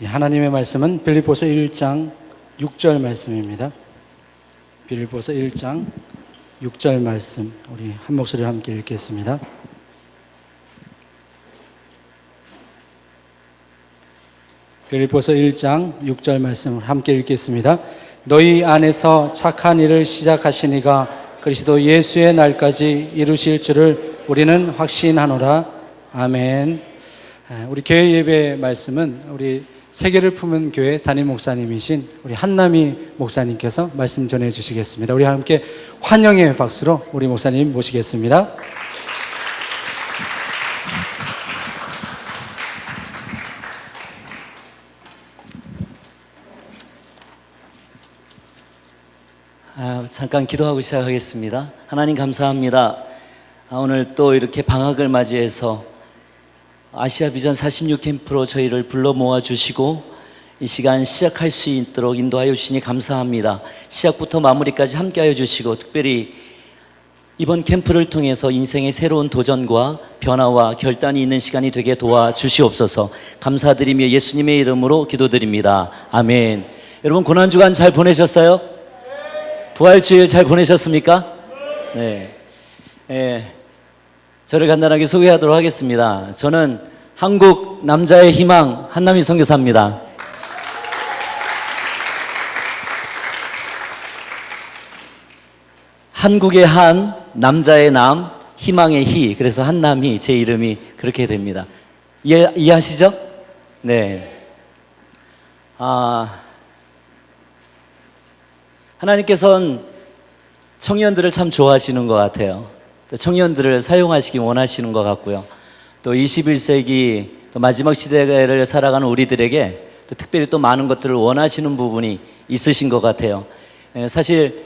하나님의 말씀은 빌립보서 1장 6절 말씀입니다. 빌립보서 1장 6절 말씀, 우리 한 목소리로 함께 읽겠습니다. 빌립보서 1장 6절 말씀을 함께 읽겠습니다. 너희 안에서 착한 일을 시작하시니가 그리스도 예수의 날까지 이루실 줄을 우리는 확신하노라. 아멘. 우리 교회 예배 말씀은 우리 세계를 품은 교회 담임 목사님이신 우리 한남희 목사님께서 말씀 전해 주시겠습니다. 우리 함께 환영의 박수로 우리 목사님 모시겠습니다. 잠깐 기도하고 시작하겠습니다. 하나님 감사합니다. 오늘 또 이렇게 방학을 맞이해서 아시아 비전 46 캠프로 저희를 불러 모아 주시고 이 시간 시작할 수 있도록 인도하여 주시니 감사합니다. 시작부터 마무리까지 함께하여 주시고 특별히 이번 캠프를 통해서 인생의 새로운 도전과 변화와 결단이 있는 시간이 되게 도와주시옵소서. 감사드리며 예수님의 이름으로 기도드립니다. 아멘. 여러분 고난주간 잘 보내셨어요? 부활주일 잘 보내셨습니까? 네. 저를 간단하게 소개하도록 하겠습니다. 저는 한국 남자의 희망 한남희 선교사입니다. 한국의 한, 남자의 남, 희망의 희, 그래서 한남희, 제 이름이 그렇게 됩니다. 이해하시죠? 네. 하나님께서는 청년들을 참 좋아하시는 것 같아요. 또 청년들을 사용하시기 원하시는 것 같고요. 또 21세기 또 마지막 시대를 살아가는 우리들에게 또 특별히 또 많은 것들을 원하시는 부분이 있으신 것 같아요. 사실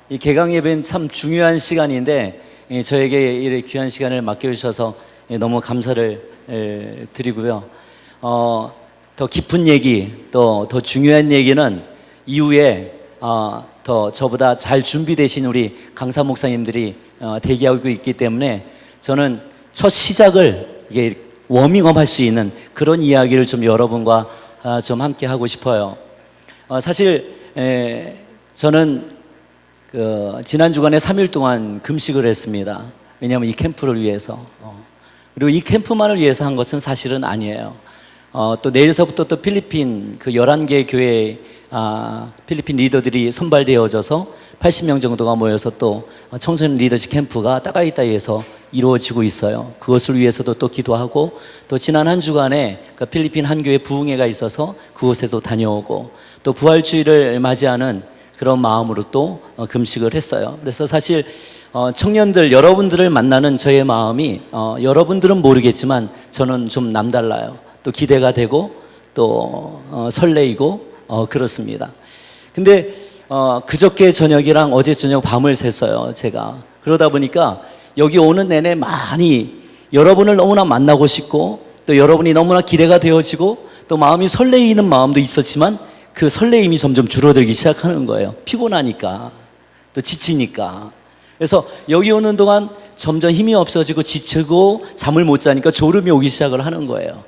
이 개강 예배는 참 중요한 시간인데 저에게 이렇게 귀한 시간을 맡겨주셔서 너무 감사를 드리고요. 더 깊은 얘기 또 더 중요한 얘기는 이후에 더 저보다 잘 준비되신 우리 강사 목사님들이 대기하고 있기 때문에 저는 첫 시작을 이게 워밍업 할 수 있는 그런 이야기를 좀 여러분과 좀 함께 하고 싶어요. 사실 저는 지난 주간에 3일 동안 금식을 했습니다. 왜냐하면 이 캠프를 위해서 그리고 이 캠프만을 위해서 한 것은 사실은 아니에요. 또 내일서부터 또 필리핀 그 11개 교회 필리핀 리더들이 선발되어져서 80명 정도가 모여서 또 청소년 리더십 캠프가 따가이따이에서 이루어지고 있어요. 그것을 위해서도 또 기도하고 또 지난 한 주간에 그 필리핀 한 교회 부흥회가 있어서 그곳에도 다녀오고 또 부활주일을 맞이하는 그런 마음으로 또 금식을 했어요. 그래서 사실 청년들 여러분들을 만나는 저의 마음이 여러분들은 모르겠지만 저는 좀 남달라요. 또 기대가 되고 또 설레이고 그렇습니다. 근데 그저께 저녁이랑 어제 저녁 밤을 샜어요. 제가 그러다 보니까 여기 오는 내내 많이 여러분을 너무나 만나고 싶고 또 여러분이 너무나 기대가 되어지고 또 마음이 설레이는 마음도 있었지만 그 설레임이 점점 줄어들기 시작하는 거예요. 피곤하니까 또 지치니까. 그래서 여기 오는 동안 점점 힘이 없어지고 지치고 잠을 못 자니까 졸음이 오기 시작을 하는 거예요.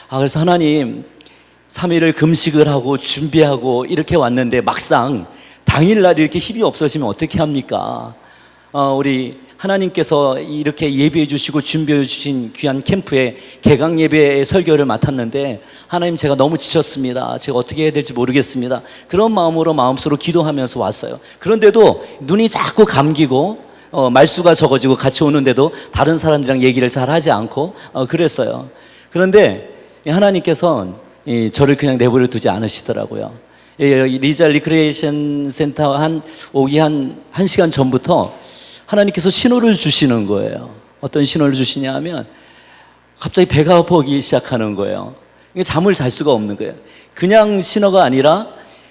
그래서 하나님 3일을 금식을 하고 준비하고 이렇게 왔는데 막상 당일날 이렇게 힘이 없어지면 어떻게 합니까? 우리 하나님께서 이렇게 예배해 주시고 준비해 주신 귀한 캠프에 개강 예배의 설교를 맡았는데 하나님 제가 너무 지쳤습니다. 제가 어떻게 해야 될지 모르겠습니다. 그런 마음으로 마음속으로 기도하면서 왔어요. 그런데도 눈이 자꾸 감기고 말수가 적어지고 같이 오는데도 다른 사람들이랑 얘기를 잘 하지 않고 그랬어요. 그런데 하나님께서는 저를 그냥 내버려 두지 않으시더라고요. 리자 리크레이션 센터 오기 한 시간 전부터 하나님께서 신호를 주시는 거예요. 어떤 신호를 주시냐 하면 갑자기 배가 아프기 시작하는 거예요. 잠을 잘 수가 없는 거예요. 그냥 신호가 아니라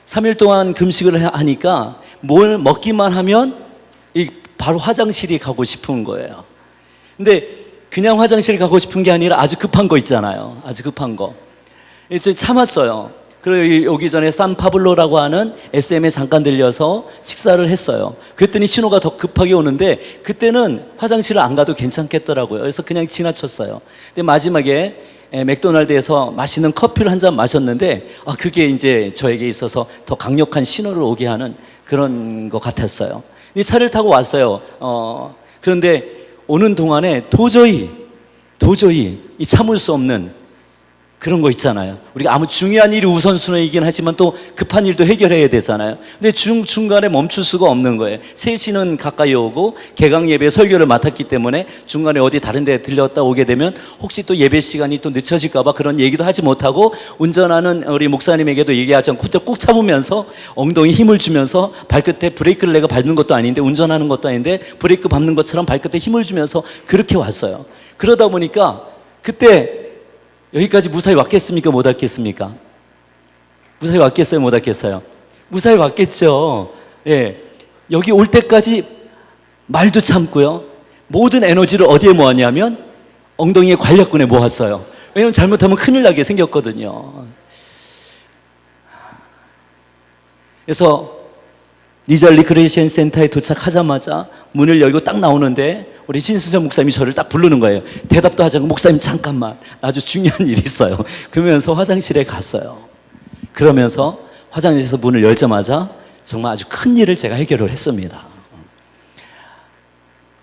3일 동안 금식을 하니까 뭘 먹기만 하면 바로 화장실이 가고 싶은 거예요. 근데 그냥 화장실 가고 싶은 게 아니라 아주 급한 거 있잖아요. 아주 급한 거. 참았어요. 그리고 오기 전에 산파블로라고 하는 SM에 잠깐 들려서 식사를 했어요. 그랬더니 신호가 더 급하게 오는데 그때는 화장실을 안 가도 괜찮겠더라고요. 그래서 그냥 지나쳤어요. 근데 마지막에 맥도날드에서 맛있는 커피를 한 잔 마셨는데 그게 이제 저에게 있어서 더 강력한 신호를 오게 하는 그런 것 같았어요. 이 차를 타고 왔어요. 그런데 오는 동안에 도저히 이 참을 수 없는 그런 거 있잖아요. 우리가 아무 중요한 일이 우선순위이긴 하지만 또 급한 일도 해결해야 되잖아요. 근데 중간에 멈출 수가 없는 거예요. 3시는 가까이 오고 개강 예배 설교를 맡았기 때문에 중간에 어디 다른 데 들렸다 오게 되면 혹시 또 예배 시간이 또 늦춰질까 봐 그런 얘기도 하지 못하고 운전하는 우리 목사님에게도 얘기하지 않고 꾹 참으면서 엉덩이 힘을 주면서 발끝에 브레이크를 내가 밟는 것도 아닌데 운전하는 것도 아닌데 브레이크 밟는 것처럼 발끝에 힘을 주면서 그렇게 왔어요. 그러다 보니까 그때 여기까지 무사히 왔겠습니까? 못 왔겠습니까? 무사히 왔겠어요? 못 왔겠어요? 무사히 왔겠죠. 예. 여기 올 때까지 말도 참고요. 모든 에너지를 어디에 모았냐면 엉덩이에 관략근에 모았어요. 왜냐면 잘못하면 큰일 나게 생겼거든요. 그래서 리절 리크레이션 센터에 도착하자마자 문을 열고 딱 나오는데 우리 신수정 목사님이 저를 딱 부르는 거예요. 대답도 하지 않고 목사님 잠깐만 아주 중요한 일이 있어요. 그러면서 화장실에 갔어요. 그러면서 화장실에서 문을 열자마자 정말 아주 큰 일을 제가 해결을 했습니다.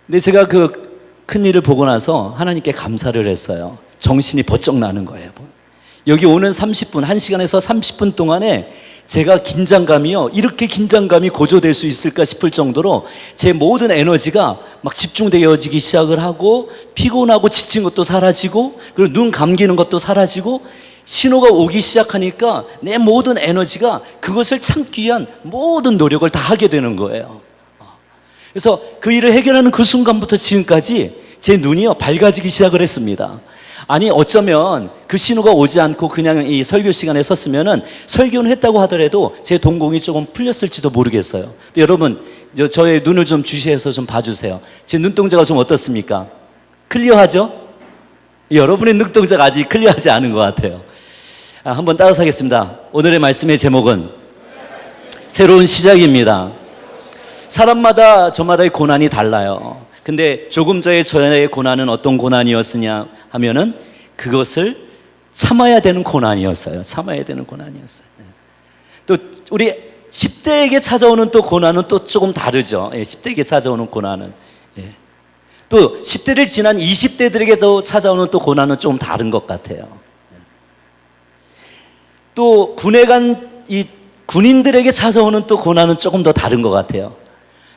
근데 제가 그 큰 일을 보고 나서 하나님께 감사를 했어요. 정신이 번쩍 나는 거예요. 여기 오는 30분, 1시간에서 30분 동안에 제가 긴장감이요, 이렇게 긴장감이 고조될 수 있을까 싶을 정도로 제 모든 에너지가 막 집중되어지기 시작을 하고 피곤하고 지친 것도 사라지고 그리고 눈 감기는 것도 사라지고 신호가 오기 시작하니까 내 모든 에너지가 그것을 참기 위한 모든 노력을 다 하게 되는 거예요. 그래서 그 일을 해결하는 그 순간부터 지금까지 제 눈이요 밝아지기 시작을 했습니다. 아니 어쩌면 그 신호가 오지 않고 그냥 이 설교 시간에 섰으면은 설교는 했다고 하더라도 제 동공이 조금 풀렸을지도 모르겠어요. 근데 여러분 저의 눈을 좀 주시해서 좀 봐주세요. 제 눈동자가 좀 어떻습니까? 클리어하죠? 여러분의 눈동자가 아직 클리어하지 않은 것 같아요. 한번 따라서 하겠습니다. 오늘의 말씀의 제목은 새로운 시작입니다. 사람마다 저마다의 고난이 달라요. 근데 조금 전에 저의 고난은 어떤 고난이었으냐 하면은 그것을 참아야 되는 고난이었어요. 참아야 되는 고난이었어요. 또 우리 10대에게 찾아오는 또 고난은 또 조금 다르죠. 10대에게 찾아오는 고난은. 또 10대를 지난 20대들에게도 찾아오는 또 고난은 좀 다른 것 같아요. 또 군에 간 이 군인들에게 찾아오는 또 고난은 조금 더 다른 것 같아요.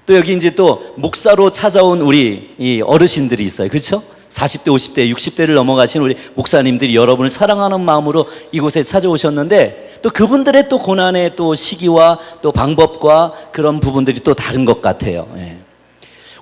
또 여기 이제 또 목사로 찾아온 우리 이 어르신들이 있어요. 그렇죠? 40대, 50대, 60대를 넘어가신 우리 목사님들이 여러분을 사랑하는 마음으로 이곳에 찾아오셨는데 또 그분들의 또 고난의 또 시기와 또 방법과 그런 부분들이 또 다른 것 같아요.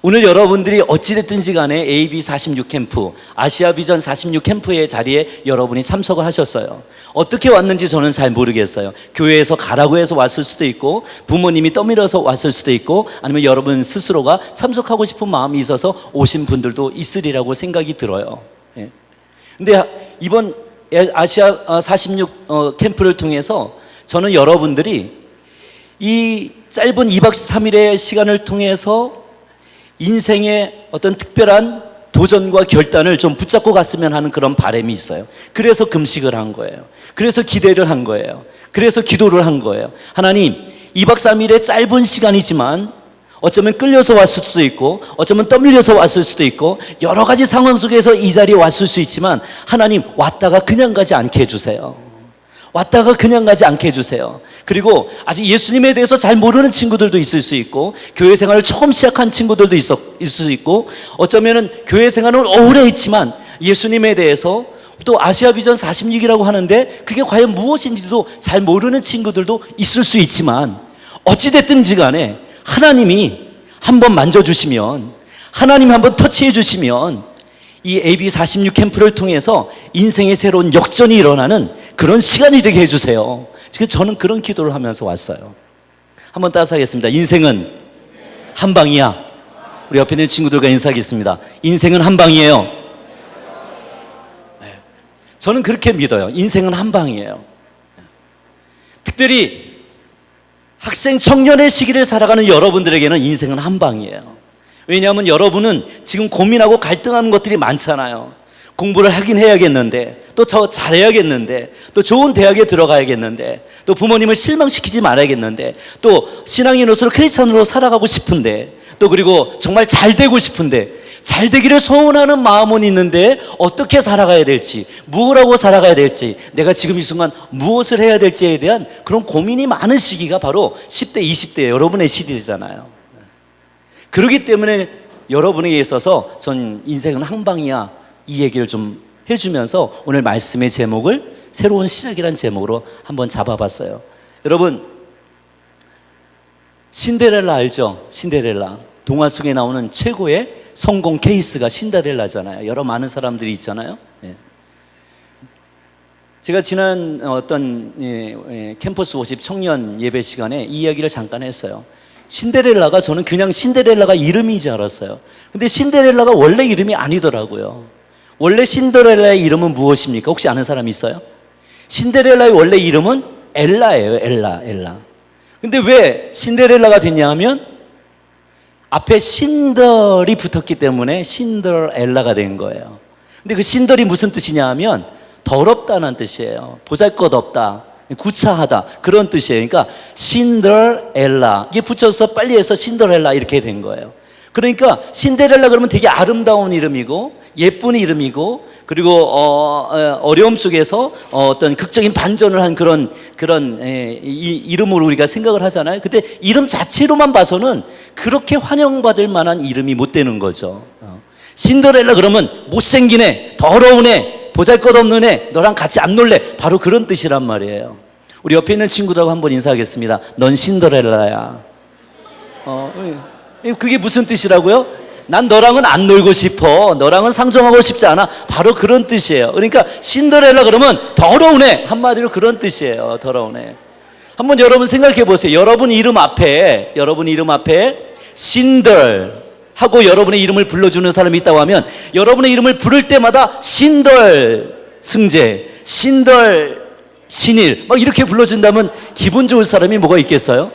오늘 여러분들이 어찌됐든지 간에 AB46 캠프, 아시아 비전 46 캠프의 자리에 여러분이 참석을 하셨어요. 어떻게 왔는지 저는 잘 모르겠어요. 교회에서 가라고 해서 왔을 수도 있고 부모님이 떠밀어서 왔을 수도 있고 아니면 여러분 스스로가 참석하고 싶은 마음이 있어서 오신 분들도 있으리라고 생각이 들어요. 근데 이번 아시아 46 캠프를 통해서 저는 여러분들이 이 짧은 2박 3일의 시간을 통해서 인생의 어떤 특별한 도전과 결단을 좀 붙잡고 갔으면 하는 그런 바람이 있어요. 그래서 금식을 한 거예요. 그래서 기대를 한 거예요. 그래서 기도를 한 거예요. 하나님, 2박 3일의 짧은 시간이지만 어쩌면 끌려서 왔을 수도 있고 어쩌면 떠밀려서 왔을 수도 있고 여러 가지 상황 속에서 이 자리에 왔을 수 있지만 하나님, 왔다가 그냥 가지 않게 해주세요. 왔다가 그냥 가지 않게 해주세요. 그리고 아직 예수님에 대해서 잘 모르는 친구들도 있을 수 있고 교회 생활을 처음 시작한 친구들도 있을 수 있고 어쩌면은 교회 생활은 오래 했지만 예수님에 대해서 또 아시아 비전 46이라고 하는데 그게 과연 무엇인지도 잘 모르는 친구들도 있을 수 있지만 어찌됐든지 간에 하나님이 한번 만져주시면 하나님이 한번 터치해 주시면 이 AB46 캠프를 통해서 인생의 새로운 역전이 일어나는 그런 시간이 되게 해주세요. 지금 저는 그런 기도를 하면서 왔어요. 한번 따라서 하겠습니다. 인생은 한 방이야. 우리 옆에 있는 친구들과 인사하겠습니다. 인생은 한 방이에요. 네. 저는 그렇게 믿어요. 인생은 한 방이에요. 특별히 학생 청년의 시기를 살아가는 여러분들에게는 인생은 한 방이에요. 왜냐하면 여러분은 지금 고민하고 갈등하는 것들이 많잖아요. 공부를 하긴 해야겠는데 또 또 더 잘해야겠는데, 또 좋은 대학에 들어가야겠는데, 또 부모님을 실망시키지 말아야겠는데, 또 신앙인으로서 크리스찬으로 살아가고 싶은데, 또 그리고 정말 잘 되고 싶은데, 잘 되기를 소원하는 마음은 있는데 어떻게 살아가야 될지, 무엇 하고 살아가야 될지, 내가 지금 이 순간 무엇을 해야 될지에 대한 그런 고민이 많은 시기가 바로 10대, 20대 여러분의 시대잖아요. 그렇기 때문에 여러분에게 있어서 전 인생은 한 방이야, 이 얘기를 좀 해주면서 오늘 말씀의 제목을 새로운 시작이라는 제목으로 한번 잡아봤어요. 여러분, 신데렐라 알죠? 신데렐라. 동화 속에 나오는 최고의 성공 케이스가 신데렐라잖아요. 여러 많은 사람들이 있잖아요. 예. 제가 지난 어떤 캠퍼스 워십 청년 예배 시간에 이 이야기를 잠깐 했어요. 신데렐라가, 저는 그냥 신데렐라가 이름이지 알았어요. 근데 신데렐라가 원래 이름이 아니더라고요. 원래 신데렐라의 이름은 무엇입니까? 혹시 아는 사람 있어요? 신데렐라의 원래 이름은 엘라예요. 엘라. 근데 왜 신데렐라가 됐냐 하면 앞에 신덜이 붙었기 때문에 신데렐라가 된 거예요. 근데 그 신덜이 무슨 뜻이냐 하면 더럽다는 뜻이에요. 보잘것없다, 구차하다, 그런 뜻이에요. 그러니까 신데렐라, 이게 붙여서 빨리 해서 신데렐라 이렇게 된 거예요. 그러니까 신데렐라 그러면 되게 아름다운 이름이고 예쁜 이름이고, 그리고 어려움 속에서 어떤 극적인 반전을 한 그런 이름으로 우리가 생각을 하잖아요. 근데 이름 자체로만 봐서는 그렇게 환영받을 만한 이름이 못 되는 거죠. 신데렐라 그러면 못생긴 애, 더러운 애, 보잘것없는 애, 너랑 같이 안 놀래, 바로 그런 뜻이란 말이에요. 우리 옆에 있는 친구들하고 한번 인사하겠습니다. 넌 신데렐라야. 그게 무슨 뜻이라고요? 난 너랑은 안 놀고 싶어, 너랑은 상종하고 싶지 않아, 바로 그런 뜻이에요. 그러니까 신데렐라 그러면 더러운 애, 한마디로 그런 뜻이에요. 더러운 애. 한번 여러분 생각해 보세요. 여러분 이름 앞에 신들 하고 여러분의 이름을 불러주는 사람이 있다고 하면, 여러분의 이름을 부를 때마다 신들 승재, 신들 신일 막 이렇게 불러준다면 기분 좋을 사람이 뭐가 있겠어요?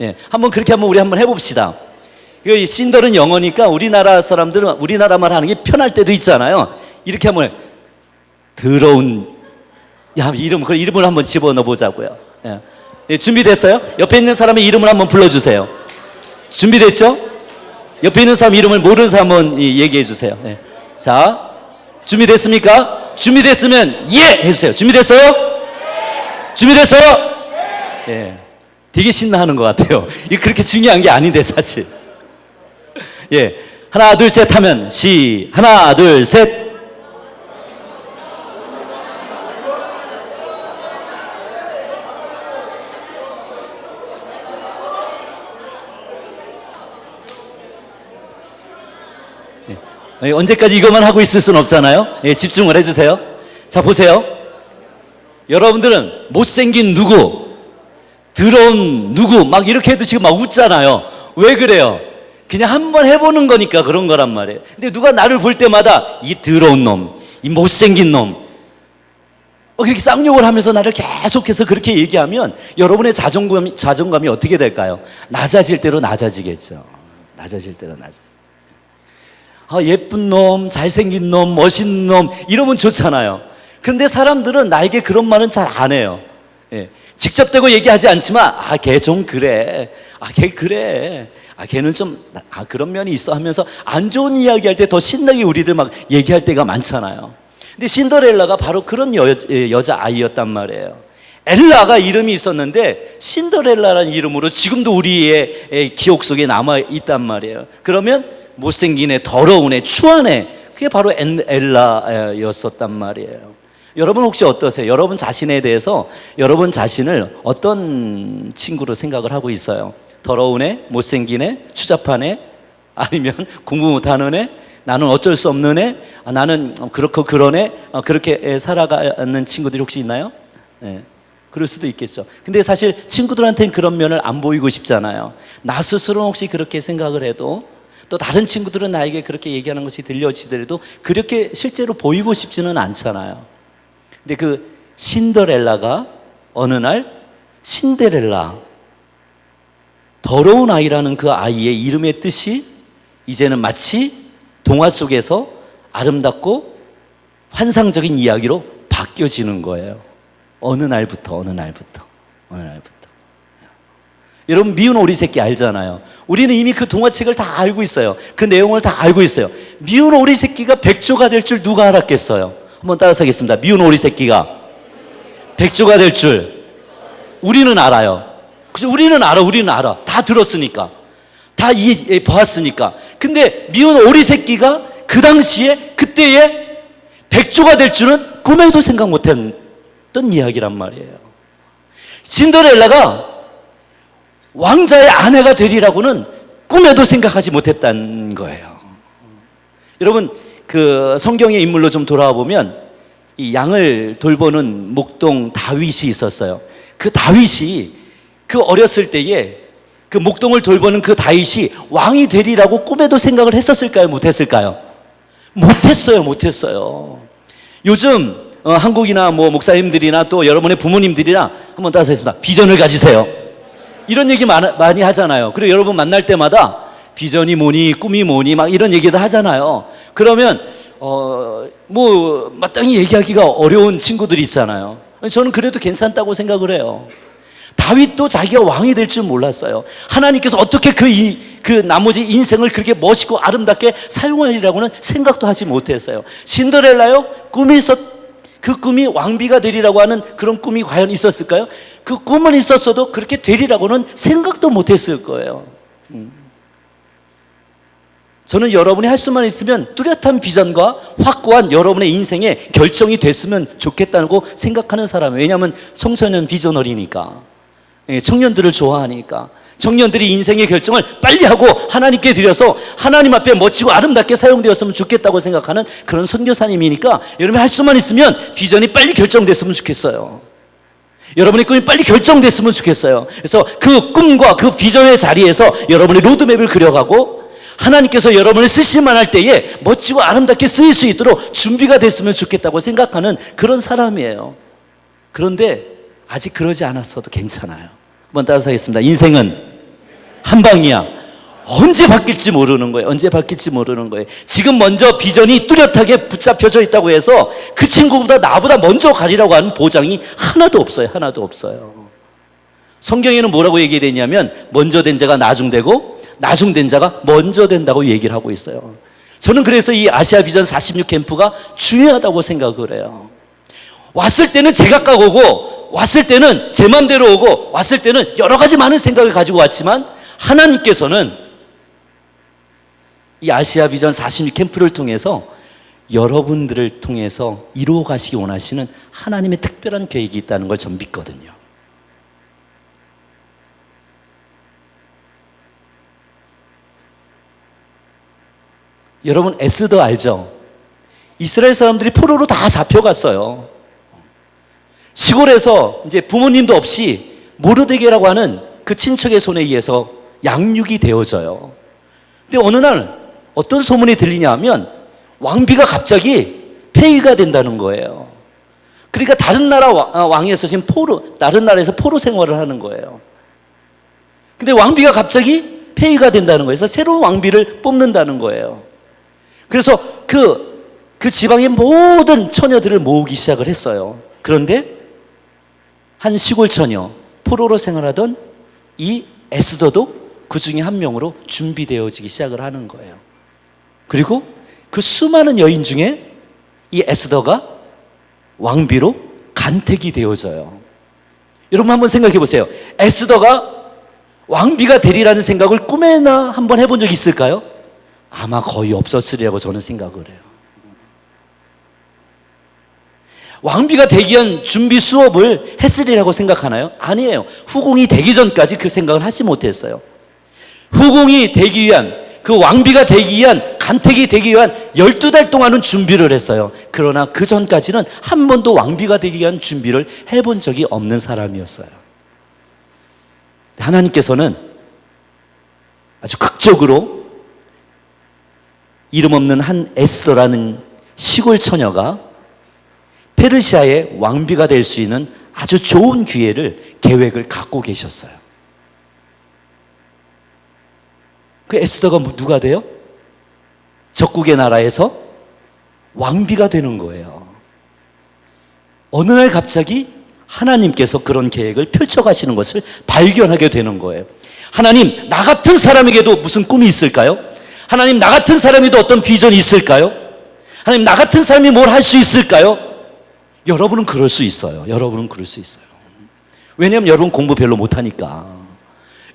예, 한번 그렇게 우리 한번 해봅시다. 신들은 영어니까 우리나라 사람들은 우리나라 말 하는 게 편할 때도 있잖아요. 이렇게 하면 더러운, 그 이름을 한번 집어넣어 보자고요. 예. 예, 준비됐어요? 옆에 있는 사람의 이름을 한번 불러주세요. 준비됐죠? 옆에 있는 사람 이름을 모르는 사람 한번 얘기해 주세요. 예. 자, 준비됐습니까? 준비됐으면 예 해주세요. 준비됐어요? 준비됐어요? 예. 되게 신나하는 것 같아요. 이게 그렇게 중요한 게 아닌데 사실. 예, 하나 둘 셋 하면 하나 둘 셋. 예. 언제까지 이것만 하고 있을 수는 없잖아요. 예, 집중을 해주세요. 자, 보세요. 여러분들은 못생긴 누구, 더러운 누구 막 이렇게 해도 지금 막 웃잖아요. 왜 그래요? 그냥 한번 해보는 거니까 그런 거란 말이에요. 근데 누가 나를 볼 때마다 이 더러운 놈, 이 못생긴 놈, 그렇게 쌍욕을 하면서 나를 계속해서 그렇게 얘기하면 여러분의 자존감이 어떻게 될까요? 낮아질 대로 낮아지겠죠. 낮아질 대로 낮아. 예쁜 놈, 잘생긴 놈, 멋있는 놈 이러면 좋잖아요. 근데 사람들은 나에게 그런 말은 잘 안 해요. 예. 직접 대고 얘기하지 않지만 걔 좀 그래, 걔 그래, 걔는 좀 그런 면이 있어 하면서 안 좋은 이야기 할 때 더 신나게 우리들 막 얘기할 때가 많잖아요. 근데 신데렐라가 바로 그런 여자아이였단 말이에요. 엘라가 이름이 있었는데 신데렐라라는 이름으로 지금도 우리의 기억 속에 남아있단 말이에요. 그러면 못생긴 애, 더러운 애, 추한 애, 그게 바로 엘라였었단 말이에요. 여러분 혹시 어떠세요? 여러분 자신에 대해서 여러분 자신을 어떤 친구로 생각을 하고 있어요? 더러운 애, 못생긴 애, 추잡한 애, 아니면 공부 못하는 애, 나는 어쩔 수 없는 애, 나는 그렇고 그런 애, 그렇게 살아가는 친구들이 혹시 있나요? 네, 그럴 수도 있겠죠. 근데 사실 친구들한테는 그런 면을 안 보이고 싶잖아요. 나 스스로는 혹시 그렇게 생각을 해도, 또 다른 친구들은 나에게 그렇게 얘기하는 것이 들려지더라도 그렇게 실제로 보이고 싶지는 않잖아요. 근데 그 신데렐라가 어느 날 신데렐라, 더러운 아이라는 그 아이의 이름의 뜻이 이제는 마치 동화 속에서 아름답고 환상적인 이야기로 바뀌어지는 거예요. 어느 날부터. 여러분, 미운 오리 새끼 알잖아요. 우리는 이미 그 동화책을 다 알고 있어요. 그 내용을 다 알고 있어요. 미운 오리 새끼가 백조가 될 줄 누가 알았겠어요? 한번 따라서 하겠습니다. 미운 오리 새끼가 백조가 될 줄 우리는 알아요. 그래서 우리는 알아. 다 들었으니까. 다 보았으니까. 근데 미운 오리 새끼가 그 당시에, 그때에 백조가 될 줄은 꿈에도 생각 못했던 이야기란 말이에요. 신데렐라가 왕자의 아내가 되리라고는 꿈에도 생각하지 못했다는 거예요. 여러분, 그 성경의 인물로 좀 돌아와 보면 이 양을 돌보는 목동 다윗이 있었어요. 그 다윗이 그 어렸을 때에 그 목동을 돌보는 그 다윗이 왕이 되리라고 꿈에도 생각을 했었을까요? 못했을까요? 못했어요. 요즘 한국이나 뭐 목사님들이나 또 여러분의 부모님들이나 한번 따라서 하겠습니다. 비전을 가지세요. 이런 얘기 많이 하잖아요. 그리고 여러분 만날 때마다 비전이 뭐니, 꿈이 뭐니, 막 이런 얘기도 하잖아요. 그러면 뭐 마땅히 얘기하기가 어려운 친구들이 있잖아요. 저는 그래도 괜찮다고 생각을 해요. 다윗도 자기가 왕이 될 줄 몰랐어요. 하나님께서 어떻게 그 나머지 인생을 그렇게 멋있고 아름답게 사용하리라고는 생각도 하지 못했어요. 신데렐라요? 그 꿈이 왕비가 되리라고 하는 그런 꿈이 과연 있었을까요? 그 꿈은 있었어도 그렇게 되리라고는 생각도 못했을 거예요. 저는 여러분이 할 수만 있으면 뚜렷한 비전과 확고한 여러분의 인생의 결정이 됐으면 좋겠다고 생각하는 사람이에요. 왜냐하면 청소년 비전어리니까, 청년들을 좋아하니까, 청년들이 인생의 결정을 빨리 하고 하나님께 드려서 하나님 앞에 멋지고 아름답게 사용되었으면 좋겠다고 생각하는 그런 선교사님이니까 여러분이 할 수만 있으면 비전이 빨리 결정됐으면 좋겠어요. 여러분의 꿈이 빨리 결정됐으면 좋겠어요. 그래서 그 꿈과 그 비전의 자리에서 여러분의 로드맵을 그려가고 하나님께서 여러분을 쓰실만 할 때에 멋지고 아름답게 쓰일 수 있도록 준비가 됐으면 좋겠다고 생각하는 그런 사람이에요. 그런데 아직 그러지 않았어도 괜찮아요. 한번 따라서 하겠습니다. 인생은 한 방이야. 언제 바뀔지 모르는 거예요. 지금 먼저 비전이 뚜렷하게 붙잡혀져 있다고 해서 그 친구보다 나보다 먼저 가리라고 하는 보장이 하나도 없어요. 성경에는 뭐라고 얘기되냐면 먼저 된 자가 나중되고 나중된 자가 먼저 된다고 얘기를 하고 있어요. 저는 그래서 이 아시아 비전 46 캠프가 중요하다고 생각을 해요. 왔을 때는 제각각 오고, 왔을 때는 제 맘대로 오고, 왔을 때는 여러 가지 많은 생각을 가지고 왔지만 하나님께서는 이 아시아 비전 46 캠프를 통해서 여러분들을 통해서 이루어 가시기 원하시는 하나님의 특별한 계획이 있다는 걸 전 믿거든요. 여러분 에스더 알죠? 이스라엘 사람들이 포로로 다 잡혀갔어요. 시골에서 이제 부모님도 없이 모르드게라고 하는 그 친척의 손에 의해서 양육이 되어져요. 근데 어느 날 어떤 소문이 들리냐 하면 왕비가 갑자기 폐위가 된다는 거예요. 그러니까 다른 나라 왕에서 지금 다른 나라에서 포로 생활을 하는 거예요. 근데 왕비가 갑자기 폐위가 된다는 거예요. 그래서 새로운 왕비를 뽑는다는 거예요. 그래서 그 지방의 모든 처녀들을 모으기 시작을 했어요. 그런데 한 시골 처녀, 포로로 생활하던 이 에스더도 그 중에 한 명으로 준비되어지기 시작을 하는 거예요. 그리고 그 수많은 여인 중에 이 에스더가 왕비로 간택이 되어져요. 여러분 한번 생각해 보세요. 에스더가 왕비가 되리라는 생각을 꿈에나 한번 해본 적 있을까요? 아마 거의 없었으리라고 저는 생각을 해요. 왕비가 되기 위한 준비 수업을 했으리라고 생각하나요? 아니에요. 후궁이 되기 전까지 그 생각을 하지 못했어요. 후궁이 되기 위한, 그 왕비가 되기 위한, 간택이 되기 위한 12달 동안은 준비를 했어요. 그러나 그 전까지는 한 번도 왕비가 되기 위한 준비를 해본 적이 없는 사람이었어요. 하나님께서는 아주 극적으로 이름 없는 한 에스더라는 시골 처녀가 페르시아의 왕비가 될 수 있는 아주 좋은 기회를, 계획을 갖고 계셨어요. 그 에스더가 누가 돼요? 적국의 나라에서 왕비가 되는 거예요. 어느 날 갑자기 하나님께서 그런 계획을 펼쳐가시는 것을 발견하게 되는 거예요. 하나님, 나 같은 사람에게도 무슨 꿈이 있을까요? 하나님, 나 같은 사람에도 어떤 비전이 있을까요? 하나님, 나 같은 사람이 뭘 할 수 있을까요? 여러분은 그럴 수 있어요. 여러분은 그럴 수 있어요. 왜냐하면 여러분 공부 별로 못하니까,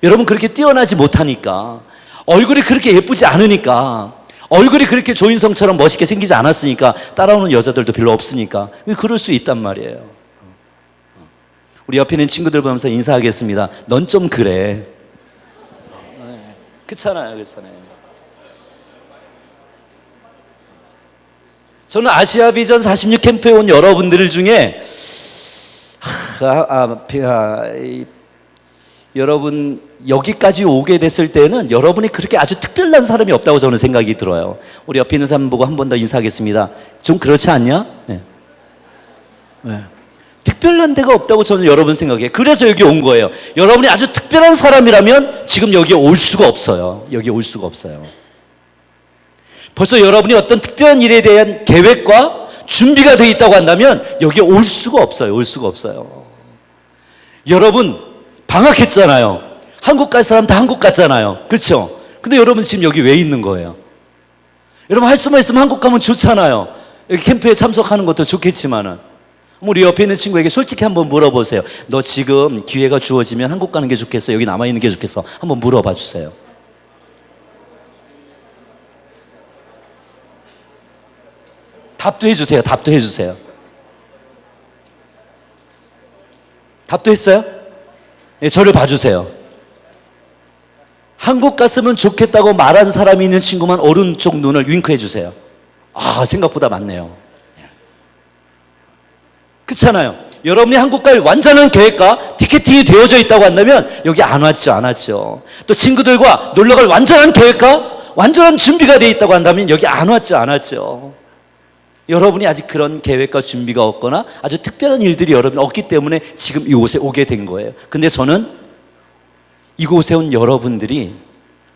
여러분 그렇게 뛰어나지 못하니까, 얼굴이 그렇게 예쁘지 않으니까, 얼굴이 그렇게 조인성처럼 멋있게 생기지 않았으니까, 따라오는 여자들도 별로 없으니까 그럴 수 있단 말이에요. 우리 옆에 있는 친구들 보면서 인사하겠습니다. 넌 좀 그래. 그렇잖아요. 저는 아시아 비전 46 캠프에 온 여러분들 중에 여러분 여기까지 오게 됐을 때는 여러분이 그렇게 아주 특별한 사람이 없다고 저는 생각이 들어요. 우리 옆에 있는 사람 보고 한 번 더 인사하겠습니다. 좀 그렇지 않냐? 네. 특별한 데가 없다고 저는 여러분 생각해요. 그래서 여기 온 거예요. 여러분이 아주 특별한 사람이라면 지금 여기에 올 수가 없어요. 여기 올 수가 없어요. 벌써 여러분이 어떤 특별한 일에 대한 계획과 준비가 되어 있다고 한다면 여기에 올 수가 없어요. 올 수가 없어요. 여러분 방학했잖아요. 한국 갈 사람 다 한국 갔잖아요. 그렇죠? 근데 여러분 지금 여기 왜 있는 거예요? 여러분 할 수만 있으면 한국 가면 좋잖아요. 여기 캠프에 참석하는 것도 좋겠지만은 우리 옆에 있는 친구에게 솔직히 한번 물어보세요. 너 지금 기회가 주어지면 한국 가는 게 좋겠어? 여기 남아있는 게 좋겠어? 한번 물어봐 주세요. 답도 해주세요. 답도 해주세요. 답도 했어요? 네, 저를 봐주세요. 한국 갔으면 좋겠다고 말한 사람이 있는 친구만 오른쪽 눈을 윙크해 주세요. 아, 생각보다 많네요. 그렇잖아요. 여러분이 한국 갈 완전한 계획과 티켓팅이 되어져 있다고 한다면 여기 안 왔죠. 또 친구들과 놀러갈 완전한 계획과 완전한 준비가 되어 있다고 한다면 여기 안 왔죠. 여러분이 아직 그런 계획과 준비가 없거나 아주 특별한 일들이 여러분 없기 때문에 지금 이곳에 오게 된 거예요. 근데 저는 이곳에 온 여러분들이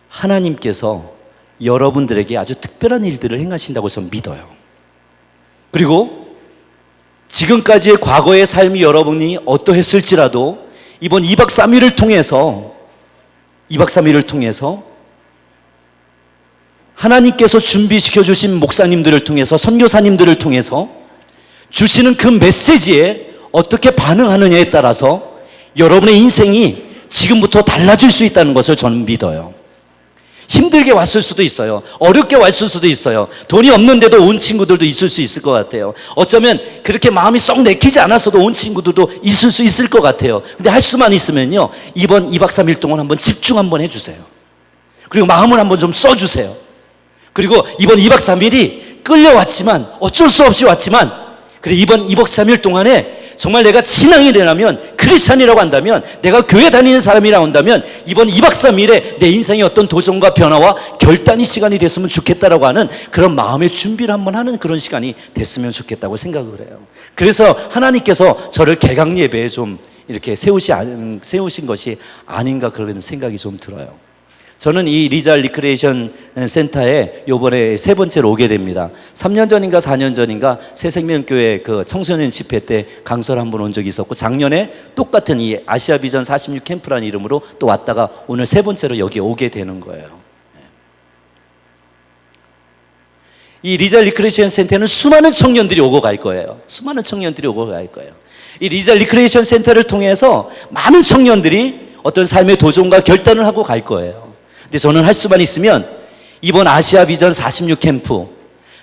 하나님께서 여러분들에게 아주 특별한 일들을 행하신다고 저는 믿어요. 그리고 지금까지의 과거의 삶이 여러분이 어떠했을지라도 이번 2박 3일을 통해서 하나님께서 준비시켜 주신 목사님들을 통해서 선교사님들을 통해서 주시는 그 메시지에 어떻게 반응하느냐에 따라서 여러분의 인생이 지금부터 달라질 수 있다는 것을 저는 믿어요. 힘들게 왔을 수도 있어요. 어렵게 왔을 수도 있어요. 돈이 없는데도 온 친구들도 있을 수 있을 것 같아요. 어쩌면 그렇게 마음이 썩 내키지 않았어도 온 친구들도 있을 수 있을 것 같아요. 근데 할 수만 있으면요, 이번 2박 3일 동안 한번 집중 한번 해주세요. 그리고 마음을 한번 좀 써주세요. 그리고 이번 2박 3일이 끌려왔지만 어쩔 수 없이 왔지만 그래 이번 2박 3일 동안에 정말 내가 신앙이라면 크리스찬이라고 한다면 내가 교회 다니는 사람이라고 한다면 이번 2박 3일에 내 인생의 어떤 도전과 변화와 결단의 시간이 됐으면 좋겠다라고 하는 그런 마음의 준비를 한번 하는 그런 시간이 됐으면 좋겠다고 생각을 해요. 그래서 하나님께서 저를 개강 예배에 좀 이렇게 세우신 것이 아닌가 그런 생각이 좀 들어요. 저는 이 리잘 리크레이션 센터에 요번에 세 번째로 오게 됩니다. 3년 전인가 4년 전인가 새생명교회 그 청소년 집회 때 강사를 한번 온 적이 있었고 작년에 똑같은 이 아시아 비전 46 캠프라는 이름으로 또 왔다가 오늘 세 번째로 여기 오게 되는 거예요. 이 리잘 리크레이션 센터는 수많은 청년들이 오고 갈 거예요. 이 리잘 리크레이션 센터를 통해서 많은 청년들이 어떤 삶의 도전과 결단을 하고 갈 거예요. 근데 저는 할 수만 있으면 이번 아시아 비전 46 캠프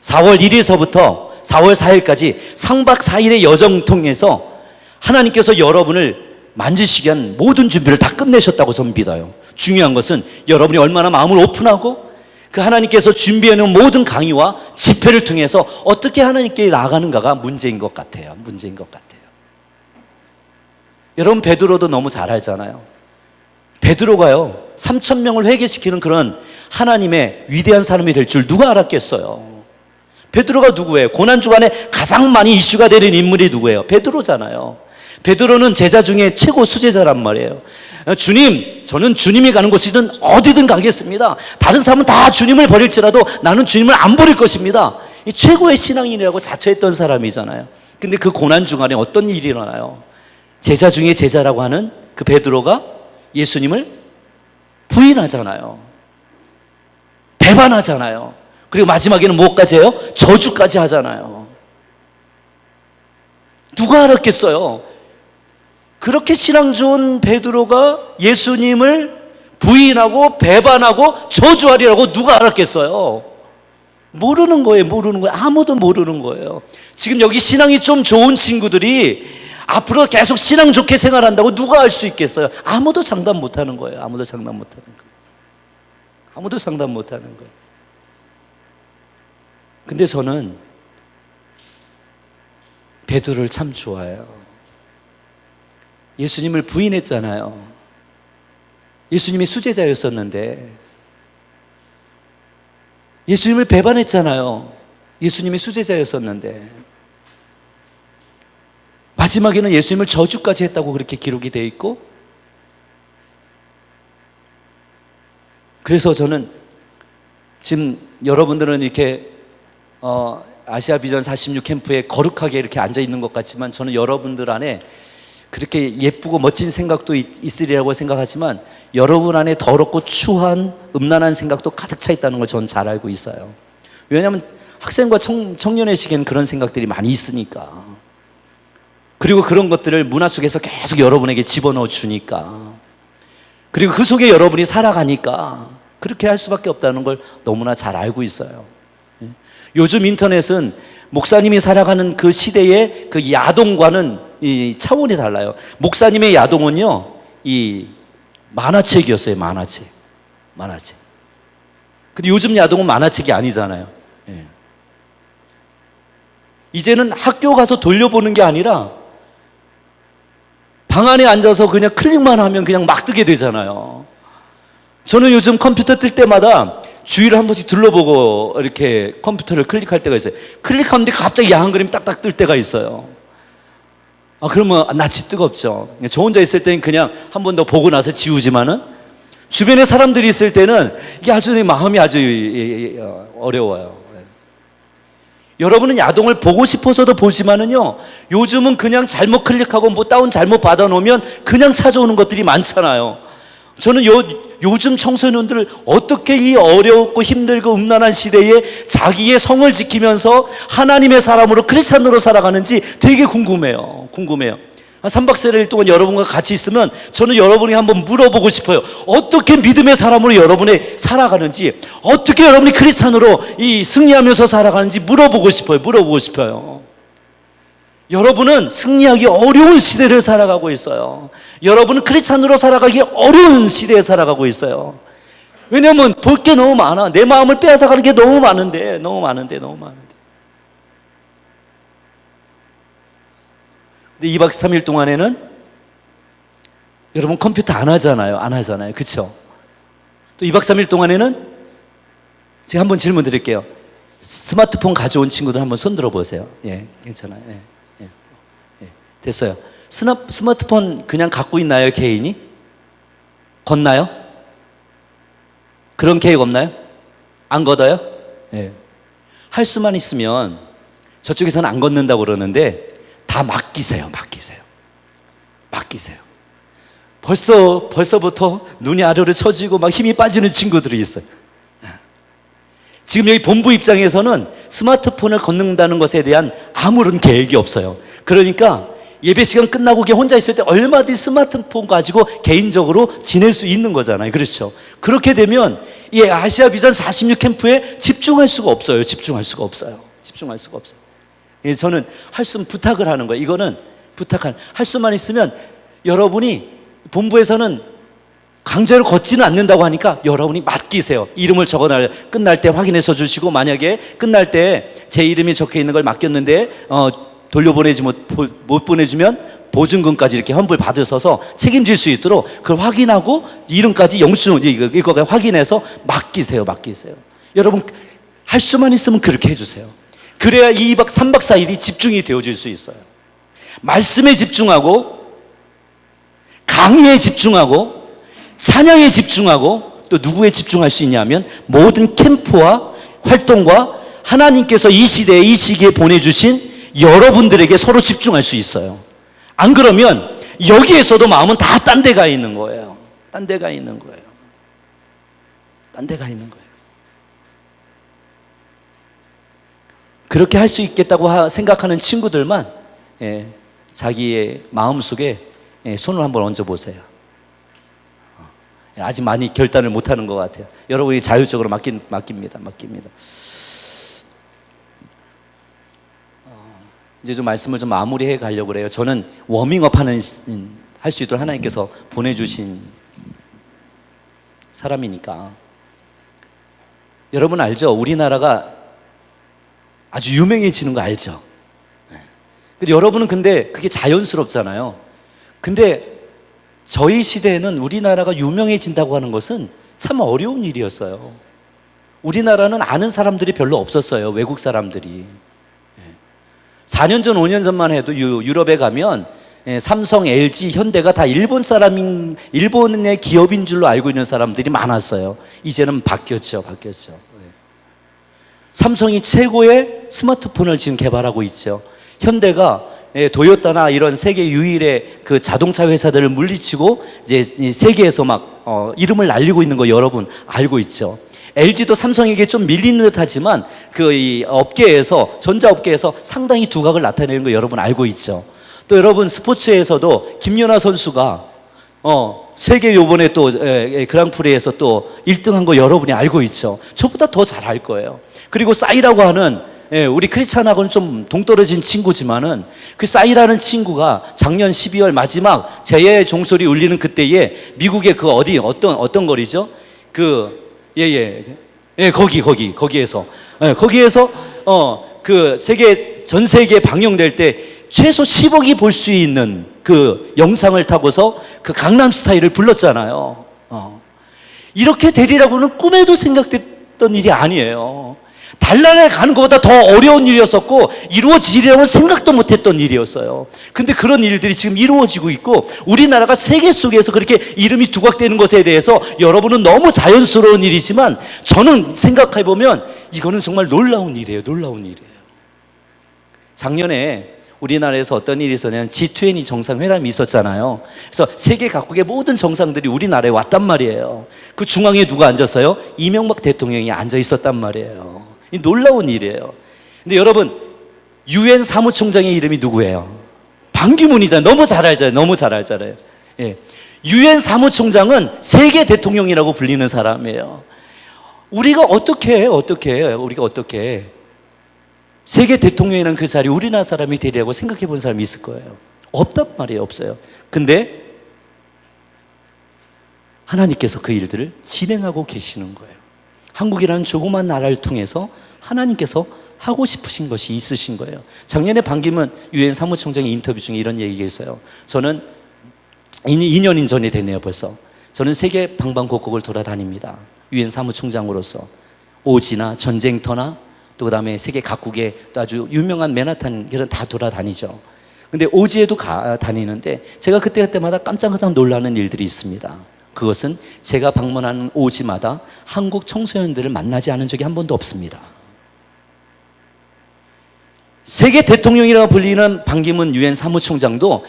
4월 1일서부터 4월 4일까지 3박 4일의 여정 통해서 하나님께서 여러분을 만지시기 위한 모든 준비를 다 끝내셨다고 저는 믿어요. 중요한 것은 여러분이 얼마나 마음을 오픈하고 그 하나님께서 준비해놓은 모든 강의와 집회를 통해서 어떻게 하나님께 나아가는가가 문제인 것 같아요. 여러분 베드로도 너무 잘 알잖아요. 베드로가요 3,000명을 회개시키는 그런 하나님의 위대한 사람이 될 줄 누가 알았겠어요. 베드로가 누구예요? 고난주간에 가장 많이 이슈가 되는 인물이 누구예요? 베드로잖아요. 베드로는 제자 중에 최고 수제자란 말이에요. 주님, 저는 주님이 가는 곳이든 어디든 가겠습니다. 다른 사람은 다 주님을 버릴지라도 나는 주님을 안 버릴 것입니다. 이 최고의 신앙인이라고 자처했던 사람이잖아요. 근데 그 고난 중간에 어떤 일이 일어나요? 제자 중에 제자라고 하는 그 베드로가 예수님을 부인하잖아요. 배반하잖아요. 그리고 마지막에는 뭐까지 해요? 저주까지 하잖아요. 누가 알았겠어요? 그렇게 신앙 좋은 베드로가 예수님을 부인하고 배반하고 저주하리라고 누가 알았겠어요? 모르는 거예요. 모르는 거예요. 아무도 모르는 거예요. 지금 여기 신앙이 좀 좋은 친구들이 앞으로 계속 신앙 좋게 생활한다고 누가 알 수 있겠어요? 아무도 장담 못하는 거예요. 아무도 장담 못하는 거예요. 아무도 장담 못하는 거예요. 근데 저는 베드로를 참 좋아해요. 예수님을 부인했잖아요. 예수님이 수제자였었는데, 예수님을 배반했잖아요. 예수님이 수제자였었는데, 마지막에는 예수님을 저주까지 했다고 그렇게 기록이 되어 있고, 그래서 저는 지금 여러분들은 이렇게 아시아 비전 46 캠프에 거룩하게 이렇게 앉아 있는 것 같지만, 저는 여러분들 안에 그렇게 예쁘고 멋진 생각도 있으리라고 생각하지만 여러분 안에 더럽고 추한 음란한 생각도 가득 차 있다는 걸 저는 잘 알고 있어요. 왜냐하면 학생과 청년의 시기에는 그런 생각들이 많이 있으니까. 그리고 그런 것들을 문화 속에서 계속 여러분에게 집어넣어 주니까, 그리고 그 속에 여러분이 살아가니까 그렇게 할 수밖에 없다는 걸 너무나 잘 알고 있어요. 요즘 인터넷은 목사님이 살아가는 그 시대의 그 야동과는 이 차원이 달라요. 목사님의 야동은요, 이 만화책이었어요. 만화책. 근데 요즘 야동은 만화책이 아니잖아요. 예. 이제는 학교 가서 돌려보는 게 아니라 방 안에 앉아서 그냥 클릭만 하면 그냥 막 뜨게 되잖아요. 저는 요즘 컴퓨터 뜰 때마다 주위를 한 번씩 둘러보고 이렇게 컴퓨터를 클릭할 때가 있어요. 클릭하는데 갑자기 야한 그림이 딱딱 뜰 때가 있어요. 그러면 낯이 뜨겁죠. 저 혼자 있을 때는 그냥 한 번 더 보고 나서 지우지만은, 주변에 사람들이 있을 때는 이게 아주 마음이 아주 어려워요. 여러분은 야동을 보고 싶어서도 보지만은요, 요즘은 그냥 잘못 클릭하고 뭐 다운 잘못 받아놓으면 그냥 찾아오는 것들이 많잖아요. 저는 요즘 청소년들을 어떻게 이 어렵고 힘들고 음란한 시대에 자기의 성을 지키면서 하나님의 사람으로 크리스찬으로 살아가는지 되게 궁금해요. 한 3박 4일 동안 여러분과 같이 있으면 저는 여러분이 한번 물어보고 싶어요. 어떻게 믿음의 사람으로 여러분이 살아가는지, 어떻게 여러분이 크리스찬으로 이 승리하면서 살아가는지 물어보고 싶어요. 여러분은 승리하기 어려운 시대를 살아가고 있어요. 여러분은 크리스찬으로 살아가기 어려운 시대에 살아가고 있어요. 왜냐하면 볼 게 너무 많아. 내 마음을 빼앗아가는 게 너무 많은데. 근데 2박 3일 동안에는 여러분 컴퓨터 안 하잖아요. 그렇죠? 또 2박 3일 동안에는 제가 한번 질문 드릴게요. 스마트폰 가져온 친구들 한번 손 들어보세요. 예, 괜찮아요. 예. 됐어요. 스마트폰 그냥 갖고 있나요, 개인이? 걷나요? 그런 계획 없나요? 안 걷어요? 예. 할 수만 있으면, 저쪽에서는 안 걷는다고 그러는데 다 맡기세요. 벌써부터 눈이 아래로 처지고 막 힘이 빠지는 친구들이 있어요. 지금 여기 본부 입장에서는 스마트폰을 걷는다는 것에 대한 아무런 계획이 없어요. 그러니까 예배 시간 끝나고 혼자 있을 때 얼마든지 스마트폰 가지고 개인적으로 지낼 수 있는 거잖아요. 그렇죠? 그렇게 되면 이 아시아 비전 46 캠프에 집중할 수가 없어요. 저는 할 수는 부탁을 하는 거예요. 이거는 할 수만 있으면, 여러분이 본부에서는 강제로 걷지는 않는다고 하니까 여러분이 맡기세요. 이름을 적어놔요. 끝날 때 확인해서 주시고, 만약에 끝날 때 제 이름이 적혀 있는 걸 맡겼는데 돌려보내지 못 보내주면 보증금까지 이렇게 환불 받으셔서 책임질 수 있도록 그걸 확인하고 이름까지 이거 확인해서 맡기세요. 여러분 할 수만 있으면 그렇게 해주세요. 그래야 2박 3박 4일이 집중이 되어질 수 있어요. 말씀에 집중하고, 강의에 집중하고, 찬양에 집중하고, 또 누구에 집중할 수 있냐면 모든 캠프와 활동과 하나님께서 이 시대에 이 시기에 보내주신 여러분들에게 서로 집중할 수 있어요. 안 그러면 여기에서도 마음은 다 딴 데 가 있는 거예요. 딴 데 가 있는 거예요. 딴 데 가 있는 거예요. 그렇게 할 수 있겠다고 생각하는 친구들만 자기의 마음속에 손을 한번 얹어보세요. 아직 많이 결단을 못하는 것 같아요. 여러분이 자율적으로 맡깁니다. 이제 좀 말씀을 좀 마무리해 가려고 그래요. 저는 워밍업 할 수 있도록 하나님께서 보내주신 사람이니까. 여러분 알죠? 우리나라가 아주 유명해지는 거 알죠? 근데 여러분은 근데 그게 자연스럽잖아요. 근데 저희 시대에는 우리나라가 유명해진다고 하는 것은 참 어려운 일이었어요. 우리나라는 아는 사람들이 별로 없었어요. 외국 사람들이. 4년 전, 5년 전만 해도 유럽에 가면 삼성, LG, 현대가 다 일본의 기업인 줄로 알고 있는 사람들이 많았어요. 이제는 바뀌었죠. 삼성이 최고의 스마트폰을 지금 개발하고 있죠. 현대가 도요타나 이런 세계 유일의 그 자동차 회사들을 물리치고 이제 세계에서 막 이름을 날리고 있는 거 여러분 알고 있죠. LG도 삼성에게 좀 밀리는 듯하지만 그 이 업계에서 전자업계에서 상당히 두각을 나타내는 거 여러분 알고 있죠. 또 여러분 스포츠에서도 김연아 선수가 세계 요번에 또 그랑프리에서 또 1등한 거 여러분이 알고 있죠. 저보다 더 잘 알 거예요. 그리고 싸이라고 하는 우리 크리스찬하고는 좀 동떨어진 친구지만은 그 싸이라는 친구가 작년 12월 마지막 재해 종소리 울리는 그때에 미국의 그 어떤 거리죠? 거기에서 그 전 세계에 방영될 때 최소 10억이 볼 수 있는 그 영상을 타고서 그 강남 스타일을 불렀잖아요. 이렇게 되리라고는 꿈에도 생각됐던 일이 아니에요. 달나라에 가는 것보다 더 어려운 일이었었고 이루어지리라고는 생각도 못했던 일이었어요. 근데 그런 일들이 지금 이루어지고 있고 우리나라가 세계 속에서 그렇게 이름이 두각되는 것에 대해서 여러분은 너무 자연스러운 일이지만 저는 생각해보면 이거는 정말 놀라운 일이에요. 작년에 우리나라에서 어떤 일이 있었냐면 G20 정상회담이 있었잖아요. 그래서 세계 각국의 모든 정상들이 우리나라에 왔단 말이에요. 그 중앙에 누가 앉았어요? 이명박 대통령이 앉아 있었단 말이에요. 이 놀라운 일이에요. 근데 여러분 유엔 사무총장의 이름이 누구예요? 반기문이잖아요. 너무 잘 알잖아요. 유엔 사무총장은 세계 대통령이라고 불리는 사람이에요. 우리가 어떻게 세계 대통령이라는 그 자리 우리나라 사람이 되리라고 생각해 본 사람이 있을 거예요. 없단 말이에요. 없어요. 근데 하나님께서 그 일들을 진행하고 계시는 거예요. 한국이라는 조그만 나라를 통해서 하나님께서 하고 싶으신 것이 있으신 거예요. 작년에 반기문 유엔 사무총장의 인터뷰 중에 이런 얘기가 있어요. 저는 2년 전이 됐네요. 벌써. 저는 세계 방방곡곡을 돌아다닙니다. 유엔 사무총장으로서 오지나 전쟁터나 또 그다음에 세계 각국의 또 아주 유명한 맨하탄 이런 다 돌아다니죠. 근데 오지에도 다니는데 제가 그때마다 깜짝깜짝 놀라는 일들이 있습니다. 그것은 제가 방문하는 오지마다 한국 청소년들을 만나지 않은 적이 한 번도 없습니다. 세계 대통령이라고 불리는 반기문 유엔 사무총장도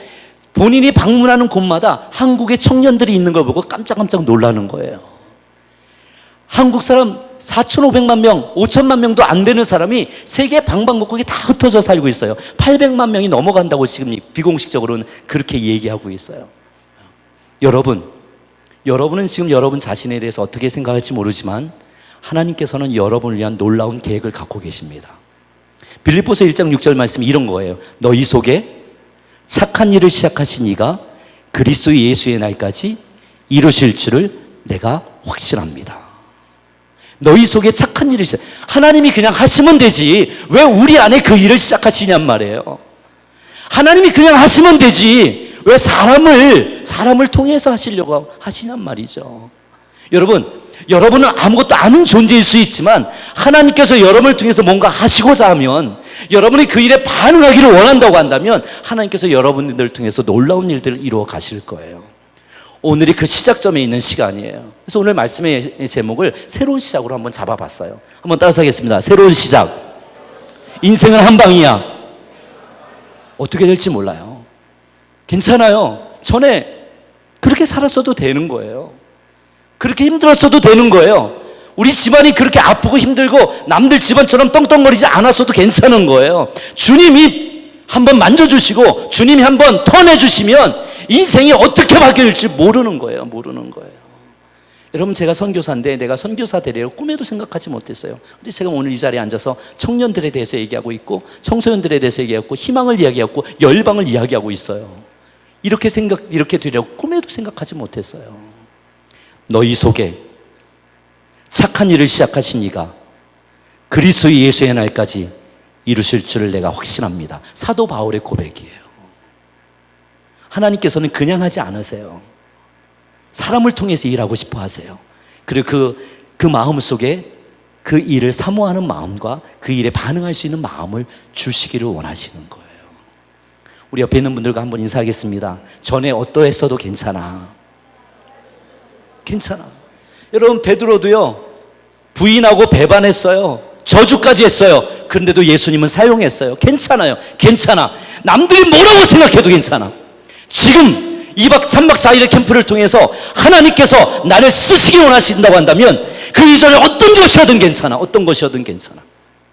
본인이 방문하는 곳마다 한국의 청년들이 있는 걸 보고 깜짝깜짝 놀라는 거예요. 한국 사람 4,500만 명, 5천만 명도 안 되는 사람이 세계 방방곡곡에 다 흩어져 살고 있어요. 800만 명이 넘어간다고 지금 비공식적으로는 그렇게 얘기하고 있어요. 여러분은 지금 여러분 자신에 대해서 어떻게 생각할지 모르지만 하나님께서는 여러분을 위한 놀라운 계획을 갖고 계십니다. 빌립보서 1장 6절 말씀이 이런 거예요. 너희 속에 착한 일을 시작하신 이가 그리스도 예수의 날까지 이루실 줄을 내가 확신합니다. 너희 속에 착한 일을 하나님이 그냥 하시면 되지 왜 우리 안에 그 일을 시작하시냔 말이에요. 하나님이 그냥 하시면 되지 왜 사람을 통해서 하시려고 하시냔 말이죠. 여러분은 아무것도 아닌 존재일 수 있지만 하나님께서 여러분을 통해서 뭔가 하시고자 하면 여러분이 그 일에 반응하기를 원한다고 한다면 하나님께서 여러분들을 통해서 놀라운 일들을 이루어 가실 거예요. 오늘이 그 시작점에 있는 시간이에요. 그래서 오늘 말씀의 제목을 새로운 시작으로 한번 잡아봤어요. 한번 따라서 하겠습니다. 새로운 시작. 인생은 한 방이야. 어떻게 될지 몰라요. 괜찮아요. 전에 그렇게 살았어도 되는 거예요. 그렇게 힘들었어도 되는 거예요. 우리 집안이 그렇게 아프고 힘들고 남들 집안처럼 떵떵거리지 않았어도 괜찮은 거예요. 주님이 한번 만져주시고 주님이 한번 턴해주시면 인생이 어떻게 바뀔지 모르는 거예요. 모르는 거예요. 여러분, 제가 선교사인데 내가 선교사 되리라고 꿈에도 생각하지 못했어요. 근데 제가 오늘 이 자리에 앉아서 청년들에 대해서 얘기하고 있고 청소년들에 대해서 얘기하고 희망을 이야기하고 열방을 이야기하고 있어요. 이렇게 되리라고 꿈에도 생각하지 못했어요. 너희 속에 착한 일을 시작하신 이가 그리스도 예수의 날까지 이루실 줄을 내가 확신합니다. 사도 바울의 고백이에요. 하나님께서는 그냥 하지 않으세요. 사람을 통해서 일하고 싶어 하세요. 그리고 그 마음 속에 그 일을 사모하는 마음과 그 일에 반응할 수 있는 마음을 주시기를 원하시는 거예요. 우리 옆에 있는 분들과 한번 인사하겠습니다. 전에 어떠했어도 괜찮아. 괜찮아. 여러분, 베드로도요, 부인하고 배반했어요. 저주까지 했어요. 그런데도 예수님은 사용했어요. 괜찮아요. 괜찮아. 남들이 뭐라고 생각해도 괜찮아. 지금 2박 3박 4일의 캠프를 통해서 하나님께서 나를 쓰시기 원하신다고 한다면 그 이전에 어떤 것이어든 괜찮아. 어떤 것이어든 괜찮아.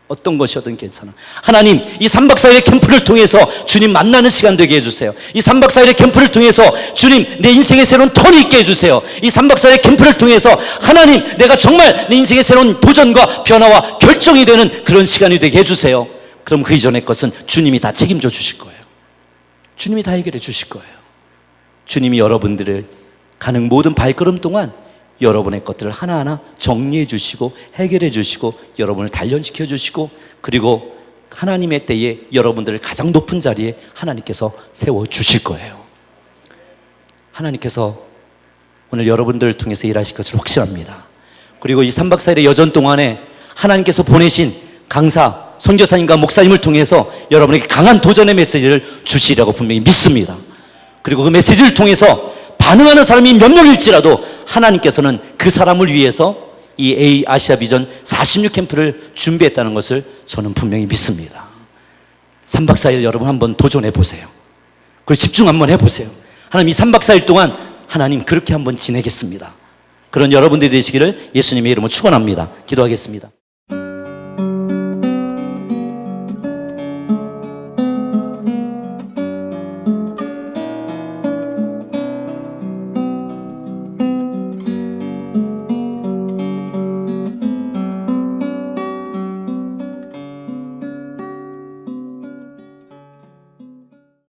어떤 것이어든 괜찮아. 하나님, 이 3박 4일의 캠프를 통해서 주님 만나는 시간 되게 해주세요. 이 3박 4일의 캠프를 통해서 주님 내 인생의 새로운 턴이 있게 해주세요. 이 3박 4일의 캠프를 통해서 하나님, 내가 정말 내 인생의 새로운 도전과 변화와 결정이 되는 그런 시간이 되게 해주세요. 그럼 그 이전의 것은 주님이 다 책임져 주실 거예요. 주님이 다 해결해 주실 거예요. 주님이 여러분들을 가는 모든 발걸음 동안 여러분의 것들을 하나하나 정리해 주시고 해결해 주시고 여러분을 단련시켜 주시고 그리고 하나님의 때에 여러분들을 가장 높은 자리에 하나님께서 세워 주실 거예요. 하나님께서 오늘 여러분들을 통해서 일하실 것을 확신합니다. 그리고 이 3박 4일의 여전 동안에 하나님께서 보내신 강사, 선교사님과 목사님을 통해서 여러분에게 강한 도전의 메시지를 주시리라고 분명히 믿습니다. 그리고 그 메시지를 통해서 반응하는 사람이 몇 명일지라도 하나님께서는 그 사람을 위해서 이 아시아 비전 46 캠프를 준비했다는 것을 저는 분명히 믿습니다. 3박 4일 여러분 한번 도전해 보세요. 그리고 집중 한번 해보세요. 하나님, 이 3박 4일 동안 하나님 그렇게 한번 지내겠습니다. 그런 여러분들이 되시기를 예수님의 이름으로 축원합니다. 기도하겠습니다.